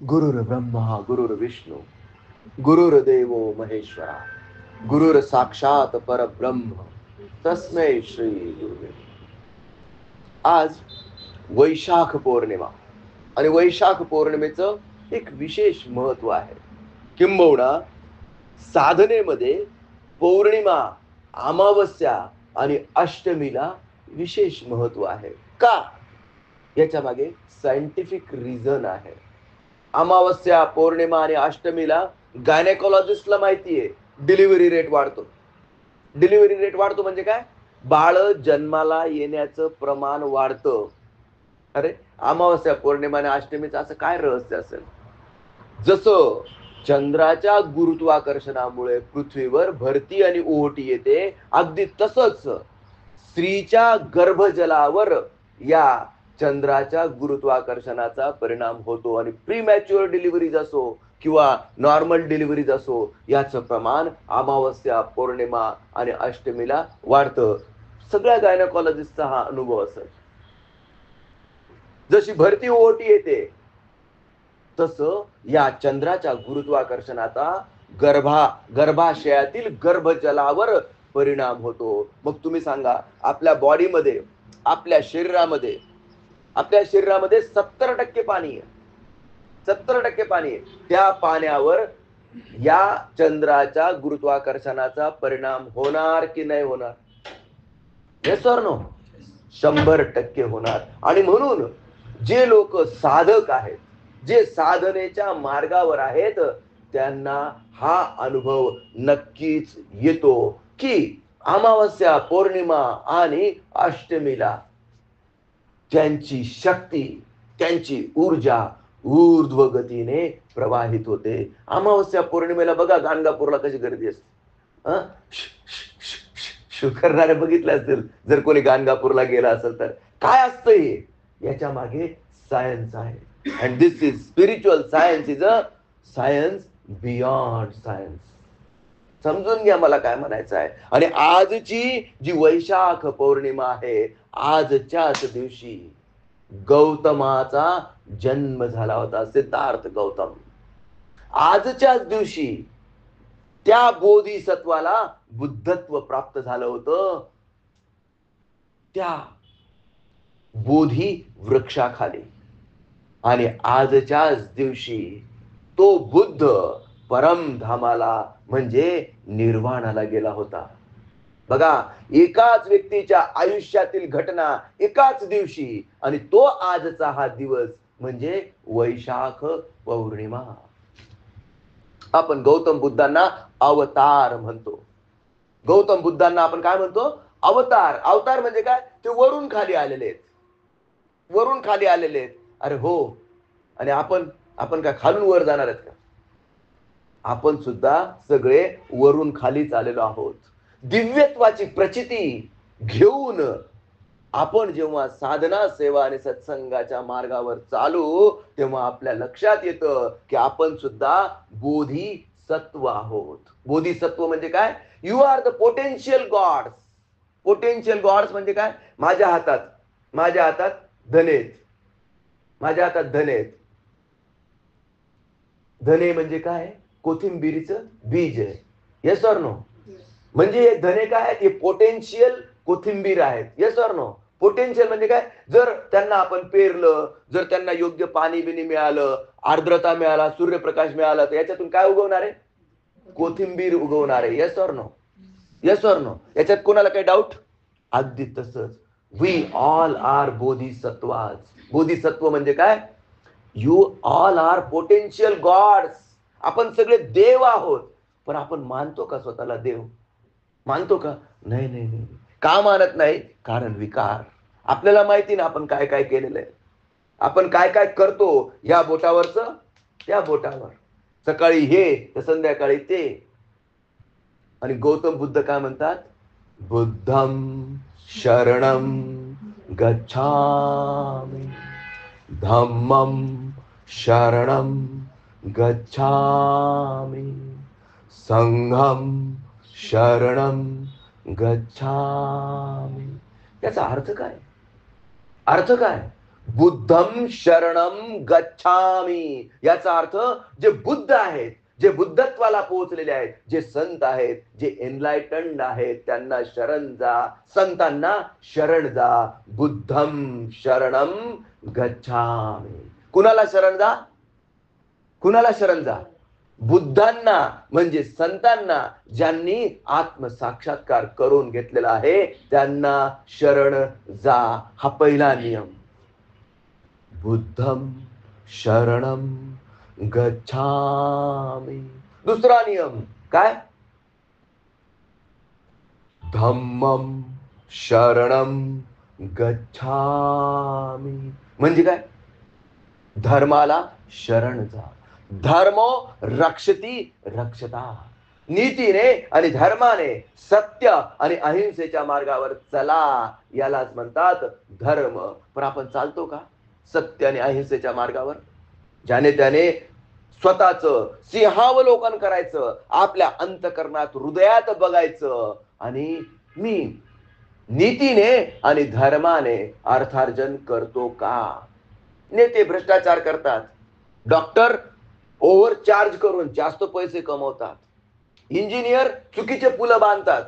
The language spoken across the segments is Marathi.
गुरुर्ब्रह्मा गुरुर्विष्णू गुरुर्देवो महेश्वरा गुरुर साक्षात परब्रह्म तस्मै श्री गुरुवे. आज वैशाख पौर्णिमा आणि वैशाख पौर्णिमेचं एक विशेष महत्व आहे. किंबहुना साधनेमध्ये पौर्णिमा, अमावस्या आणि अष्टमीला विशेष महत्व आहे. का? याच्या मागे सायंटिफिक रिझन आहे. अमावस्या, पौर्णिमा आणि अष्टमीला गायनेकोलॉजिस्टला माहितीये डिलिव्हरी रेट वाढतो. डिलिव्हरी रेट वाढतो म्हणजे काय? बाळ जन्माला येण्याचं प्रमाण वाढतं. अरे, अमावस्या, पौर्णिमा आणि अष्टमीचं असं काय रहस्य असेल? जसं चंद्राच्या गुरुत्वाकर्षणामुळे पृथ्वीवर भरती आणि ओहोटी येते, अगदी तसंच स्त्रीच्या गर्भजलावर या चंद्राच्या गुरुत्वाकर्षणाचा परिणाम होतो आणि प्रीमॅच्युअर डिलिव्हरीज असो किंवा नॉर्मल डिलिव्हरीज असो, याचं प्रमाण अमावस्या, पौर्णिमा आणि अष्टमीला वाढतं. सगळ्या गायनेकॉलॉजिस्टचा हा अनुभव असेल. जशी भरती ओहोटी येते तसं या चंद्राच्या गुरुत्वाकर्षणाचा गर्भाशयातील गर्भजलावर परिणाम होतो. मग तुम्ही सांगा, आपल्या बॉडीमध्ये, आपल्या शरीरामध्ये 70% पाणी आहे. 70% पाणी आहे. त्या पाण्यावर या चंद्राच्या गुरुत्वाकर्षणाचा परिणाम होणार की नाही होणार? Yes or no? 100% होणार. आणि म्हणून जे लोक साधक आहेत, जे साधनेच्या मार्गावर आहेत, त्यांना हा अनुभव नक्कीच येतो की अमावस्या, पौर्णिमा आणि अष्टमीला त्यांची शक्ती, त्यांची ऊर्जा ऊर्ध्व गतीने प्रवाहित होते. अमावस्या पौर्णिमेला बघा गाणगापूरला कशी गर्दी असते. शू करणारे बघितले असतील जर कोणी गाणगापूरला गेला असेल तर. काय असतं हे? याच्या मागे सायन्स आहे. And this is spiritual science, is a science beyond science. समजून घ्या मला काय म्हणायचं आहे. आणि आजची जी वैशाख पौर्णिमा आहे, आजच्याच दिवशी गौतमाचा जन्म झाला होता. सिद्धार्थ गौतम. आजच्याच दिवशी त्या बोधिसत्वाला बुद्धत्व प्राप्त झालं होतं. त्या बोधी वृक्षाखाली. आणि आजच्याच दिवशी तो बुद्ध परमधामाला म्हणजे निर्वाणाला गेला होता. बघा, एकाच व्यक्तीच्या आयुष्यातील घटना एकाच दिवशी, आणि तो आजचा हा दिवस म्हणजे वैशाख पौर्णिमा. आपण गौतम बुद्धांना अवतार म्हणतो. गौतम बुद्धांना आपण काय म्हणतो? अवतार. अवतार म्हणजे काय? ते वरून खाली आलेले आहेत. वरून खाली आलेले आहेत. अरे हो. आणि आपण काय खालून वर जाणार आहेत का? आपण सुद्धा सगळे वरून खालीच आलेलो आहोत. दिव्यत्वाची प्रचिती घेऊन आपण जेव्हा साधना, सेवा आणि सत्संगाच्या मार्गावर चालू, तेव्हा आपल्या लक्षात येतं की आपण सुद्धा बोधिसत्व आहोत. बोधिसत्व म्हणजे काय? You are the potential gods. Potential gods म्हणजे काय? माझ्या हातात धनेत. माझ्या हातात धनेत. धने म्हणजे काय? कोथिंबिरीचं बीज आहे. Yes or no? म्हणजे हे धने काय आहेत? हे पोटेन्शियल कोथिंबीर आहेत. Yes or no? पोटेन्शियल म्हणजे काय? जर त्यांना आपण पेरलं, जर त्यांना योग्य पाणी बिनी मिळालं, आर्द्रता मिळाला, सूर्यप्रकाश मिळाला, तर याच्यातून काय उगवणार आहे? कोथिंबीर उगवणार आहे. Yes or no? Yes or no? याच्यात कोणाला काही डाऊट? अगदी तसंच we all are Bodhisattvas. Bodhisattva म्हणजे काय? You all are potential gods. आपण सगळे देव आहोत. पण आपण मानतो का स्वतःला देव? मानतो का? नाही नाही नाही. का मानत नाही? कारण विकार. आपल्याला माहिती ना आपण काय काय केलेलं आहे. आपण काय काय करतो. या बोटावरचं त्या बोटावर, सकाळी हे तर संध्याकाळी ते. आणि गौतम बुद्ध काय म्हणतात? बुद्धं शरणं गच्छामि, धम्मं शरणं गच्छामि, संघं शरणं गच्छामि. याचा अर्थ काय? अर्थ काय? बुद्धम शरणम गच्छामी, याचा अर्थ जे बुद्ध आहेत, जे बुद्धत्वाला पोहोचलेले आहेत, जे संत आहेत, जे एनलायटन्ड आहेत, त्यांना शरण जा, संतांना शरण जा. बुद्धम शरणम गच्छामी. कुणाला शरण जा? कुणाला शरण जा? बुद्धांना, म्हणजे संतांना, ज्यांनी आत्मसाक्षात्कार करून घेतलेला आहे, त्यांना शरण जा. हा पहिला नियम. बुद्धम शरणम गच्छामी. दुसरा नियम काय? धम्मम शरणम गच्छामी. म्हणजे काय? धर्माला शरण जा. धर्मो रक्षती रक्षता. नीतीने आणि धर्माने, सत्य आणि अहिंसेच्या मार्गावर चला, यालाच म्हणतात धर्म. पण आपण चालतो का सत्य आणि अहिंसेच्या मार्गावर? ज्याने त्याने स्वतःच सिंहावलोकन करायचं, आपल्या अंतकरणात, हृदयात बघायचं, आणि मी नीतीने आणि धर्माने अर्थार्जन करतो का? नेते भ्रष्टाचार करतात, डॉक्टर ओव्हरचार्ज करून जास्त पैसे कमवतात, इंजिनियर चुकीचे पुलं बांधतात,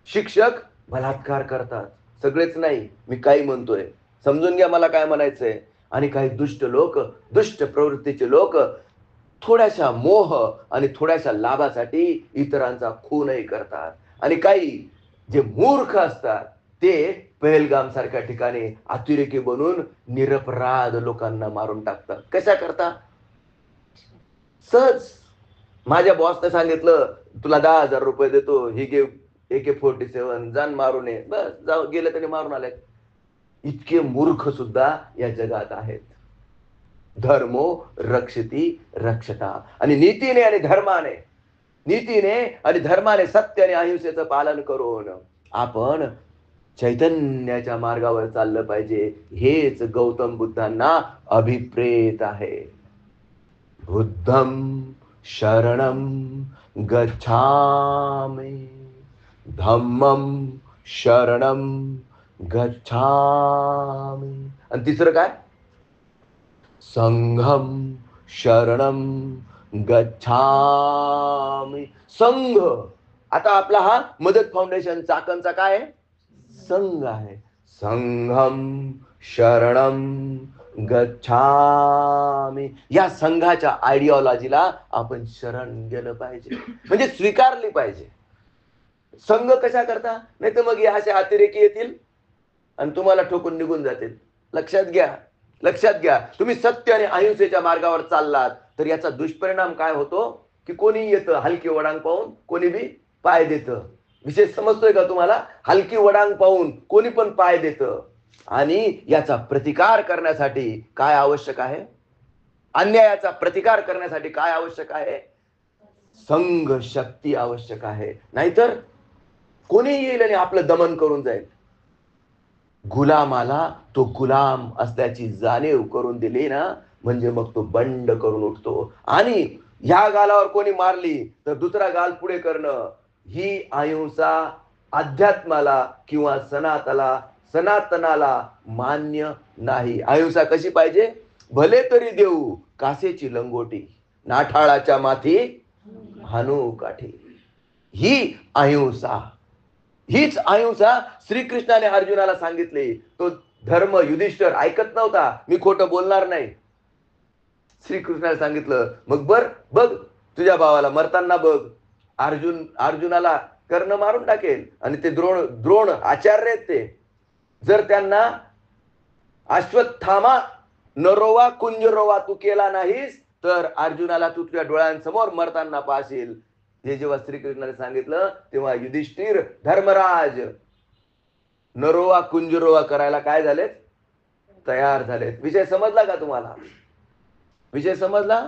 शिक्षक बलात्कार करतात. सगळेच नाही, मी काही म्हणतोय, समजून घ्या मला काय म्हणायचंय. आणि काही दुष्ट लोक, दुष्ट प्रवृत्तीचे लोक थोड्याशा मोह आणि थोड्याशा लाभासाठी इतरांचा खूनही करतात. आणि काही जे मूर्ख असतात ते पहलगाम सारख्या ठिकाणी अतिरेकी बनून निरपराध लोकांना मारून टाकतात. कशा करता? सहज. माझ्या बॉसने सांगितलं तुला 10,000 रुपये देतो, ही घे AK-47, जाण मारून ये. बस, जाऊ गेले त्याने मारून आले. इतके मूर्ख सुद्धा या जगात आहेत. धर्मो रक्षती रक्षता. आणि नीतीने आणि धर्माने, नीतीने आणि धर्माने, सत्य आणि अहिंसेचं पालन करून आपण चैतन्याच्या मार्गावर चाललं पाहिजे. हेच गौतम बुद्धांना अभिप्रेत आहे. बुद्धम शरणम गच्छामि, धम्मम शरणम गच्छामि. आणि तिसरं काय? संघम शरणम गच्छामि. संघ. आता आपला हा मदत फाउंडेशन चाकणचा काय आहे? संघ आहे. संघम शरणम गच्छामि. या संघाच्या आयडिओलॉजीला आपण शरण गेलं पाहिजे, म्हणजे स्वीकारली पाहिजे. संघ कशा करता? नाही तर मग हे असे अतिरेकी येतील आणि तुम्हाला ठोकून निघून जातील. लक्षात घ्या, लक्षात घ्या. तुम्ही सत्य आणि अहिंसेच्या मार्गावर चाललात तर याचा दुष्परिणाम काय होतो की कोणी येतं हलकी वडांग पाहून, कोणी बी पाय देतं. विषय समजतोय का तुम्हाला? हलकी वडांग पाहून कोणी पण पाय देतं. आणि याचा प्रतिकार करण्यासाठी काय आवश्यक आहे? अन्यायाचा प्रतिकार करण्यासाठी काय आवश्यक आहे? संघ शक्ती आवश्यक आहे. नाहीतर कोणी येईल आणि आपलं दमन करून जाईल. गुलामाला तो गुलाम असल्याची जाणीव करून दिली ना, म्हणजे मग तो बंड करून उठतो. आणि ह्या गालावर कोणी मारली तर दुसरा गाल पुढे करणं, ही अहिंसा अध्यात्माला किंवा सनातनाला मान्य नाही. अहिंसा कशी पाहिजे? भले तरी देऊ कासेची लंगोटी, नाठाळाच्या माथी हानू काठी. ही अहिंसा, हीच अहिंसा श्रीकृष्णाने अर्जुनाला सांगितली. तो धर्म युधिष्ठिर ऐकत नव्हता. मी खोटं बोलणार नाही. श्रीकृष्णाने सांगितलं मग बघ तुझ्या भावाला मरताना बघ. अर्जुनाला कर्ण मारून टाकेल. आणि ते द्रोण आचार्य आहेत ते. जर त्यांना अश्वत्थामा नरोवा कुंजरोवा तू केला नाहीस तर अर्जुनाला तू तुझ्या डोळ्यांसमोर मरताना पाहशील. हे जेव्हा श्रीकृष्णाने सांगितलं तेव्हा युधिष्ठिर, धर्मराज नरोवा कुंजरोवा करायला काय झालेत? तयार झालेत. विषय समजला का तुम्हाला? विषय समजला?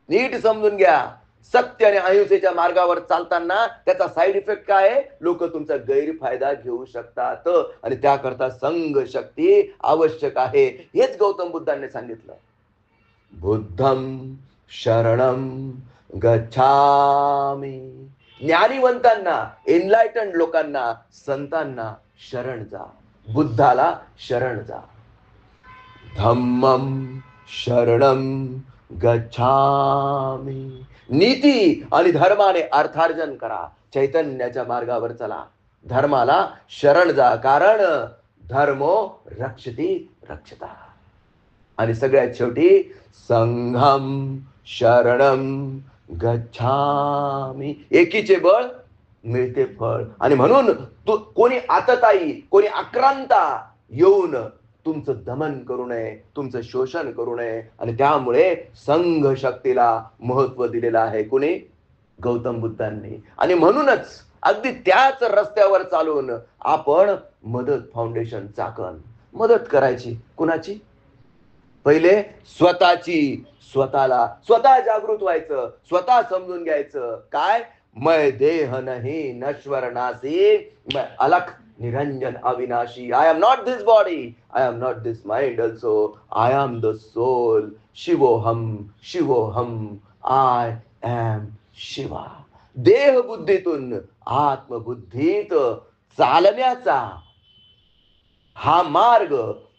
नीट समजून घ्या. सत्य आणि अहिंसेच्या मार्गावर चालताना त्याचा साईड इफेक्ट काय आहे? लोक तुमचा गैरफायदा घेऊ शकतात आणि त्याकरता संघ शक्ती आवश्यक आहे. हेच गौतम बुद्धांनी सांगितलं. बुद्धम शरणम गच्छामि. ज्ञानीवंतांना, एनलायटन्ड लोकांना, संतांना शरण जा. बुद्धाला शरण जा. धम्मम शरणम गच्छामी. नीती आणि धर्माने अर्थार्जन करा, चैतन्याच्या मार्गावर चला, धर्माला शरण जा, कारण धर्मो रक्षती रक्षता. आणि सगळ्यात शेवटी संघम शरणम गच्छामी. एकीचे बळ मिळते फळ. आणि म्हणून कोणी आतताई, कोणी आक्रांता येऊन तुमचं दमन करू नये, तुमचं शोषण करू नये. आणि त्यामुळे संघ शक्तीला महत्व दिलेलं आहे कोणी? गौतम बुद्धांनी. आणि म्हणूनच अगदी त्याच रस्त्यावर चालून आपण मदत फाउंडेशन चाकण मदत करायची. कुणाची? पहिले स्वतःची. स्वतः जागृत व्हायचं, स्वतः समजून घ्यायचं. काय? मैं देह नहीं नश्वर नासी, मैं अलख निरंजन अविनाशी. I am not this body, I am not this mind also, I am the soul. शिवोहम शिवोहम, आय एम शिवा. देह बुद्धीतून आत्मबुद्धीत चालण्याचा हा मार्ग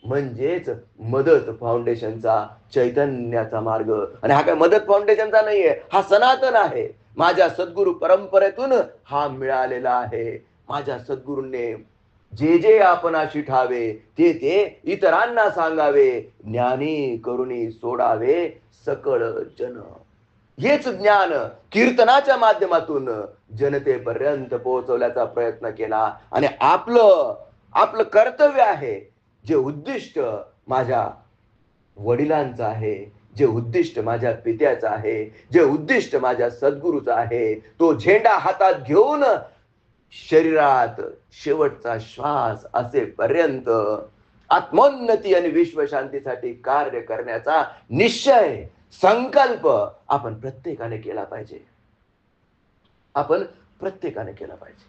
म्हणजेच मदत फाउंडेशनचा, चैतन्याचा मार्ग. आणि हा काय मदत फाउंडेशनचा नाहीये, हा सनातन आहे. माझ्या सद्गुरु परंपरेतून हा मिळालेला आहे. माझ्या सद्गुरूंनी जे जे आपणाशी ठावे ते ते इतरांना सांगावे, ज्ञानी करुणी सोडावे सकळ जन. हेच ज्ञान कीर्तनाच्या माध्यमातून जनतेपर्यंत पोहोचवण्याचा प्रयत्न केला. आणि आपलं कर्तव्य आहे, जे उद्दिष्ट माझ्या वडिलांचं आहे, जे उद्दिष्ट माझ्या पित्याचं आहे, जे उद्दिष्ट माझ्या सद्गुरूचं आहे, तो झेंडा हातात घेऊन शरीरात शेवटचा श्वास असेपर्यंत आत्मोन्नती आणि विश्वशांतीसाठी कार्य करण्याचा निश्चय, संकल्प आपण प्रत्येकाने केला पाहिजे. आपण प्रत्येकाने केला पाहिजे.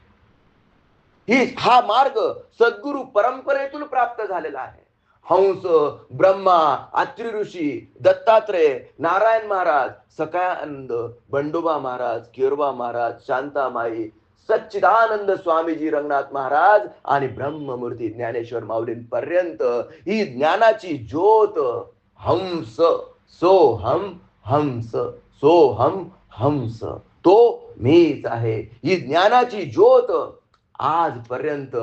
हा मार्ग सद्गुरु परंपरेतून प्राप्त झालेला आहे. हंस, ब्रह्मा, अत्रि ऋषी, दत्तात्रेय, नारायण महाराज, सकाळानंद, बंडोबा महाराज, केरबा महाराज, शांतामाई, सच्चिदानंद स्वामीजी, रंगनाथ महाराज आणि ब्रह्ममूर्ती ज्ञानेश्वर माऊलींपर्यंत ही ज्ञानाची ज्योत हंस, सोहम हंस, सोहम हंस, तो मीच आहे. ही ज्ञानाची ज्योत आजपर्यंत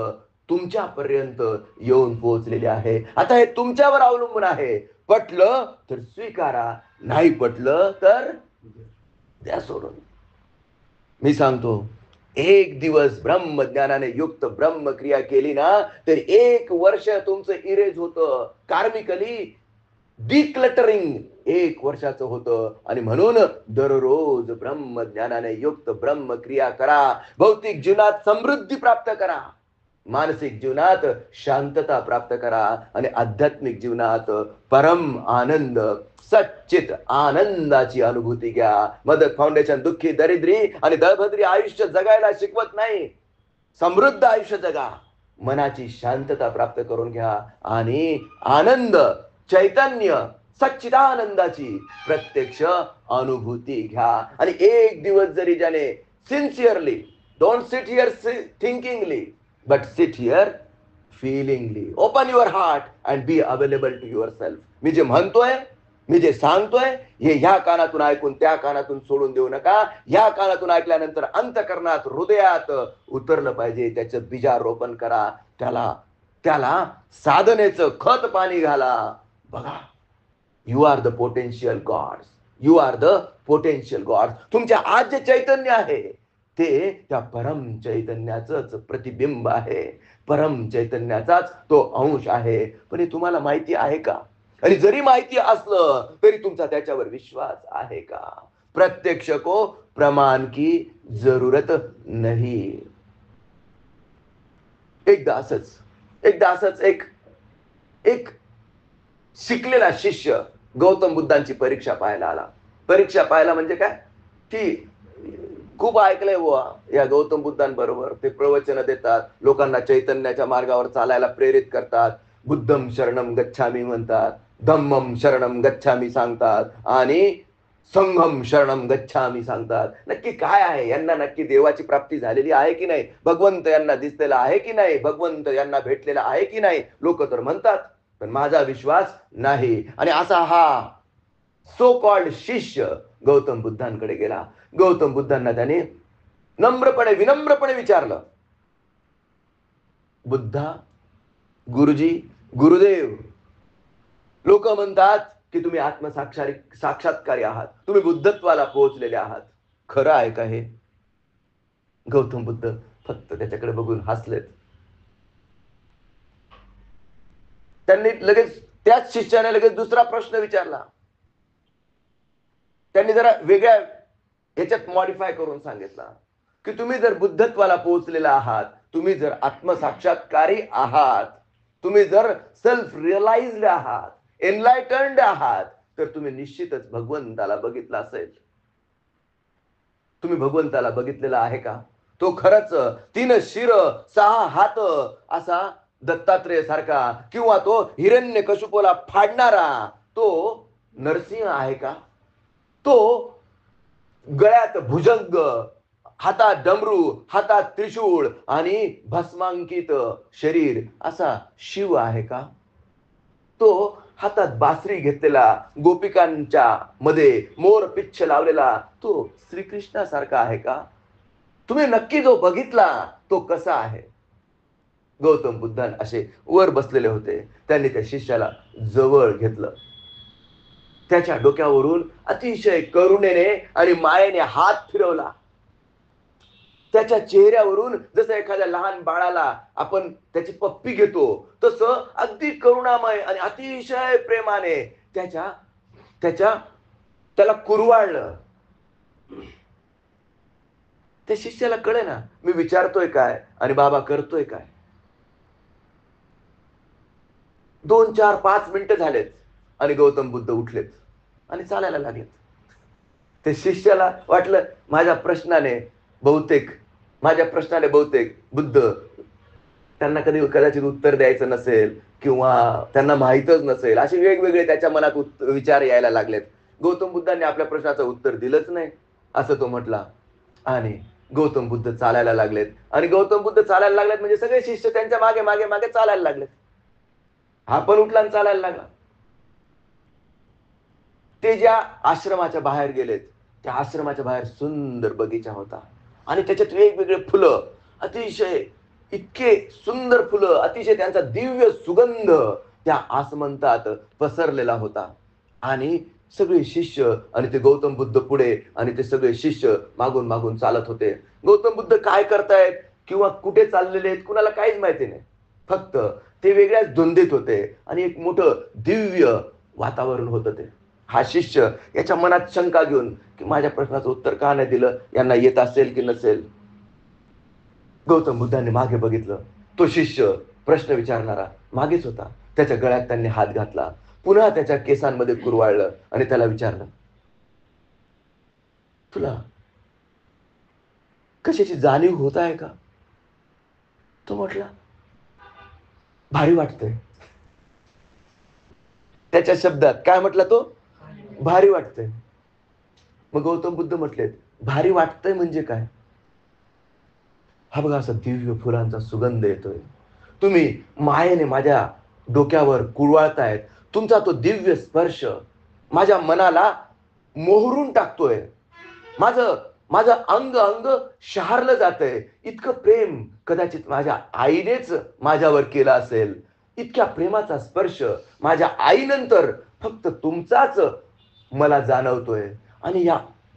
तुमच्यापर्यंत येऊन पोहोचलेली आहे. आता हे तुमच्यावर अवलंबून आहे. पटलं तर स्वीकारा, नाही पटलं तर द्या सोडून. मी सांगतो, एक दिवस ब्रह्मज्ञानाने युक्त ब्रह्मक्रिया केली ना, तर 1 वर्ष तुमचं इरेज होतं. कार्मिकली डिक्लटरिंग 1 वर्षाचं होतं. आणि म्हणून दररोज ब्रह्मज्ञानाने युक्त ब्रह्मक्रिया करा. भौतिक जीवनात समृद्धी प्राप्त करा, मानसिक जीवनात शांतता प्राप्त करा, आणि आध्यात्मिक जीवनात परम आनंद, सच्चित आनंदाची अनुभूती घ्या. मदत फाउंडेशन दुःखी, दरिद्री आणि दळभद्री आयुष्य जगायला शिकवत नाही. समृद्ध आयुष्य जगा, मनाची शांतता प्राप्त करून घ्या, आणि आनंद, चैतन्य, सच्चिदानंदाची प्रत्यक्ष अनुभूती घ्या. आणि एक दिवस जरी ज्याने sincerely, don't sit here thinkingly, but sit here feelingly. Open your heart and be available to yourself. मी जे म्हणतोय, मी जे सांगतोय, हे ह्या कानातून ऐकून त्या कानातून सोडून देऊ नका. ह्या कानातून ऐकल्यानंतर अंतःकरणात, हृदयात उतरलं पाहिजे. त्याचं बीजारोपण करा, त्याला साधनेचं खत पाणी घाला. बघा, you are the potential gods, you are the potential gods. तुमच्या आज जे चैतन्य आहे ते त्या परम चैतन्याचंच प्रतिबिंब आहे, परम चैतन्याचाच तो अंश आहे. पण हे तुम्हाला माहिती आहे का? आणि जरी माहिती असलं तरी तुमचा त्याच्यावर विश्वास आहे का? प्रत्यक्ष को प्रमाण की जरूरत नाही. एकदा असंच एक शिकलेला शिष्य गौतम बुद्धांची परीक्षा पाहायला आला. परीक्षा पाहायला म्हणजे काय? की खूप ऐकलंय बुवा या गौतम बुद्धांबरोबर. ते प्रवचन देतात, लोकांना चैतन्याच्या मार्गावर चालायला प्रेरित करतात. बुद्धम शरणम गच्छामी म्हणतात, धम्मम शरणम गच्छामी सांगतात, आणि संघम शरणम गच्छामी सांगतात. नक्की काय आहे? यांना नक्की देवाची प्राप्ती झालेली आहे की नाही? भगवंत यांना दिसलेला आहे की नाही? भगवंत यांना भेटलेला आहे की नाही? लोक तर म्हणतात. पण माझा विश्वास नाही. आणि असा हा सो कॉल्ड शिष्य गौतम बुद्धांकडे गेला. गौतम बुद्धांना त्याने नम्रपणे विनम्रपणे विचारलं, बुद्धा, गुरुजी, गुरुदेव, लोक म्हणतात की तुम्ही साक्षात्कारी आहात, तुम्ही बुद्धत्वाला पोहोचलेले आहात, खरं आहे का हे? गौतम बुद्ध फक्त त्याच्याकडे बघून हसलेत. त्यांनी लगेच त्याच शिष्याने लगेच दुसरा प्रश्न विचारला. त्यांनी जरा वेगळ्या ह्याच्यात मॉडिफाय करून सांगितला की तुम्ही जर बुद्धत्वाला पोहोचलेला आहात, तुम्ही जर आत्मसाक्षात्कारी आहात, तुम्ही जर सेल्फ रिअलाइज्ड आहात, एनलायटन्ड आहात, तर तुम्ही निश्चितच भगवंताला बघितला असेल. तुम्ही भगवंताला बघितलेला आहे का? तो खरंच 3 शिर 6 हात असा दत्तात्रेय सारखा, किंवा तो हिरण्यकशिपूला फाडणारा तो नरसिंह आहे का? तो गळ्यात भुजंग, हातात डमरू, हातात त्रिशूळ आणि भस्मांकित शरीर असा शिव आहे का? तो हातात बासरी घेतलेला, गोपिकांच्या मध्ये मोर पिच्छ लावलेला तो श्रीकृष्णासारखा आहे का? तुम्ही नक्की जो बघितला तो कसा आहे? गौतम बुद्धान असे वर बसलेले होते. त्यांनी त्या शिष्याला जवळ घेतलं. त्याच्या डोक्यावरून अतिशय करुणेने आणि मायेने हात फिरवला. त्याच्या चेहऱ्यावरून जसं एखाद्या लहान बाळाला आपण त्याची पप्पी घेतो, तसं अगदी करुणामय आणि अतिशय प्रेमाने त्याला कुरवाळलं. त्या शिष्याला कळे ना, मी विचारतोय काय आणि बाबा करतोय काय. 2, 4, 5 मिनिटं झालेत आणि गौतम बुद्ध उठलेत आणि चालायला लागलेत. त्या शिष्याला वाटलं माझ्या प्रश्नाने बहुतेक बुद्ध त्यांना कदाचित उत्तर द्यायचं नसेल, किंवा त्यांना माहीतच नसेल, असे वेगवेगळे त्याच्या मनात विचार यायला लागलेत. गौतम बुद्धांनी आपल्या प्रश्नाचं उत्तर दिलंच नाही असं तो म्हटला. आणि गौतम बुद्ध चालायला लागलेत. आणि गौतम बुद्ध चालायला लागलेत म्हणजे सगळे शिष्य त्यांच्या मागे मागे मागे चालायला लागलेत. हा पण उठला आणि चालायला लागला. ते ज्या आश्रमाच्या बाहेर गेलेत, त्या आश्रमाच्या बाहेर सुंदर बगीचा होता आणि त्याच्यात वेगवेगळे फुलं, अतिशय इतके सुंदर फुलं, अतिशय त्यांचा दिव्य सुगंध त्या आसमंतात पसरलेला होता. आणि सगळे शिष्य आणि ते गौतम बुद्ध पुढे आणि ते सगळे शिष्य मागून मागून चालत होते. गौतम बुद्ध काय करतायत किंवा कुठे चाललेले आहेत कुणाला काहीच माहिती नाही. फक्त ते वेगळ्याच धुंदीत होते आणि एक मोठं दिव्य वातावरण होतं ते. हा शिष्य याच्या मनात शंका घेऊन की माझ्या प्रश्नाचं उत्तर का नाही दिलं, यांना येत असेल की नसेल. गौतम बुद्धांनी मागे बघितलं. तो शिष्य प्रश्न विचारणारा मागेच होता. त्याच्या गळ्यात त्यांनी हात घातला, पुन्हा त्याच्या केसांमध्ये कुरवाळलं आणि त्याला विचारलं, तुला कशाची जाणीव होत आहे का? तो म्हटला, भारी वाटतंय. त्याच्या शब्दात काय म्हटला तो? भारी वाटतंय. मग गौतम बुद्ध म्हटलेत, भारी वाटतंय म्हणजे काय? हा बघा असा दिव्य फुलांचा सुगंध येतोय, तुम्ही मायेने माझ्या डोक्यावर कुरवाळतायत, तुमचा तो दिव्य स्पर्श माझ्या मनाला मोहरून टाकतोय, माझं माझं अंग अंग शहारलं जातंय. इतकं प्रेम कदाचित माझ्या आईनेच माझ्यावर केलं असेल. इतक्या प्रेमाचा स्पर्श माझ्या आईनंतर फक्त तुमचाच मला जाणवतोय. आणि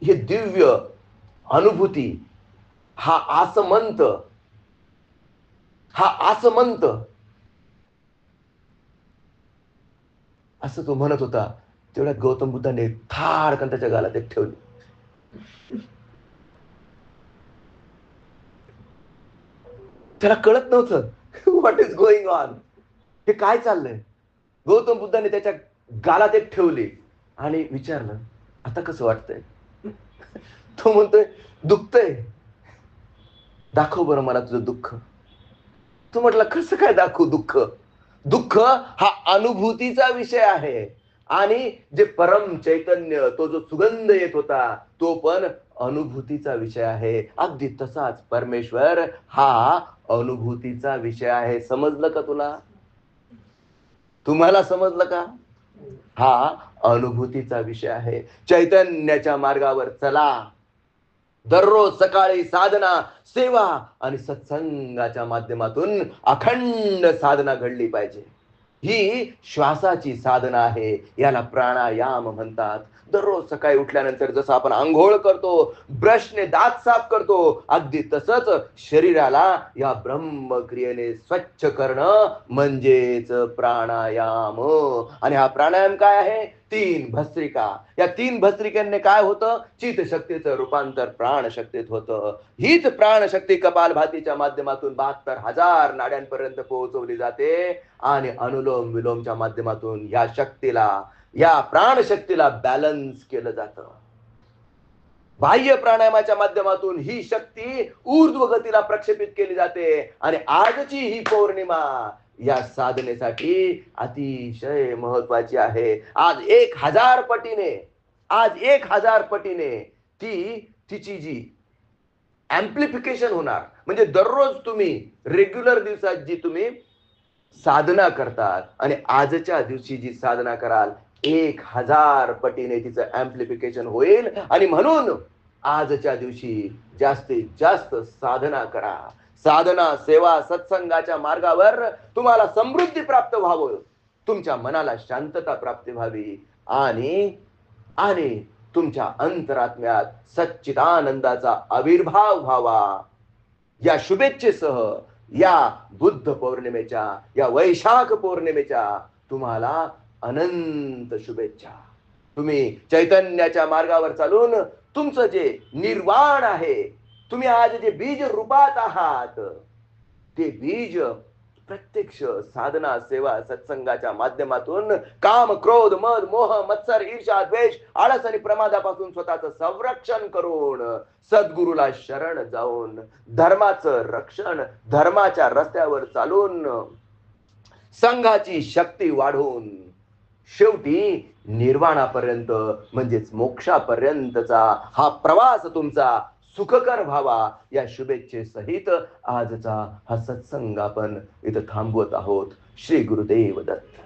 हे दिव्य अनुभूती, हा आसमंत असं तो म्हणत होता. तेवढ्यात गौतम बुद्धाने थाडकन त्याच्या गालात एक ठेवली. त्याला कळत नव्हतं व्हॉट इज गोइंग ऑन, हे काय चाललंय. गौतम बुद्धाने त्याच्या गालात एक ठेवली आणि विचारलं, आता कसं वाटतंय? तो म्हणतोय, दुखतंय. दाखव बरं मला तुझं दुःख. तो म्हटला, कसं काय दाखवू दुःख? दुःख हा अनुभूतीचा विषय आहे. आणि जे परम चैतन्य, तो जो सुगंध येत होता, तो पण अनुभूतीचा विषय आहे. अगदी तसाच परमेश्वर हा अनुभूतीचा विषय आहे. समजलं का तुला? तुम्हाला समजलं का? हा अनुभूतीचा विषय आहे. चैतन्याच्या मार्गावर चला. दररोज सकाळी साधना, सेवा आणि सत्संगाच्या माध्यमातून अखंड साधना घडली पाहिजे. ही श्वासाची साधना आहे. याला प्राणायाम म्हणतात. दररोज सकाळी उठल्यानंतर जसं आपण आंघोळ करतो, ब्रशने दात साफ करतो, अगदी तसंच शरीराला या ब्रह्मक्रियेने स्वच्छ करणं म्हणजेच प्राणायाम. आणि हा प्राणायाम काय आहे? 3 भस्त्रिका. या 3 भस्त्रिकांनी काय होतं? चित्तशक्तीचं रूपांतर प्राणशक्तीत होतं. हीच प्राणशक्ती कपालभातीच्या माध्यमातून 72,000 नाड्यांपर्यंत पोहोचवली जाते आणि अनुलोम विलोमच्या माध्यमातून या शक्तीला, या प्राणशक्तीला बॅलन्स केलं जातं. बाह्य प्राणायामाच्या माध्यमातून ही शक्ती ऊर्ध्व गतीला प्रक्षेपित केली जाते. आणि आजची ही पौर्णिमा या साधनेसाठी अतिशय महत्वाची आहे. आज 1000 पटीने तिची जी ऍम्प्लिफिकेशन होणार. म्हणजे दररोज तुम्ही रेग्युलर दिवसात जी तुम्ही साधना करतात आणि आजच्या दिवशी जी साधना कराल, 1000 पटीने तिचं ऍम्प्लिफिकेशन होईल. आणि म्हणून आजच्या दिवशी जास्तीत जास्त साधना करा. साधना, सेवा, सत्संगाच्या मार्गावर तुम्हाला समृद्धी प्राप्त व्हावं, तुमच्या मनाला शांतता प्राप्त व्हावी आणि तुमच्या अंतरात्म्यात सच्चिदानंदाचा आविर्भाव व्हावा. या शुभेच्छेसह या बुद्ध पौर्णिमेच्या, या वैशाख पौर्णिमेच्या तुम्हाला अनंत शुभेच्छा. तुम्ही चैतन्याच्या मार्गावर चालून तुमचं जे निर्वाण आहे, तुम्ही आज जे बीज रूपात आहात, ते बीज प्रत्यक्ष साधना, सेवा, सत्संगाच्या माध्यमातून काम, क्रोध, मद, मोह, मत्सर, ईर्ष्या, द्वेष, आळस आणि प्रमादापासून स्वतःचं संरक्षण करून सद्गुरूला शरण जाऊन धर्माचं रक्षण, धर्माच्या रस्त्यावर चालून संघाची शक्ती वाढवून शेवटी निर्वाणापर्यंत म्हणजेच मोक्षापर्यंतचा हा प्रवास तुमचा सुखकर व्हावा, या शुभेच्छेसहित आजचा हा सत्संग आपण इथं थांबवत आहोत. श्री गुरुदेव दत्त.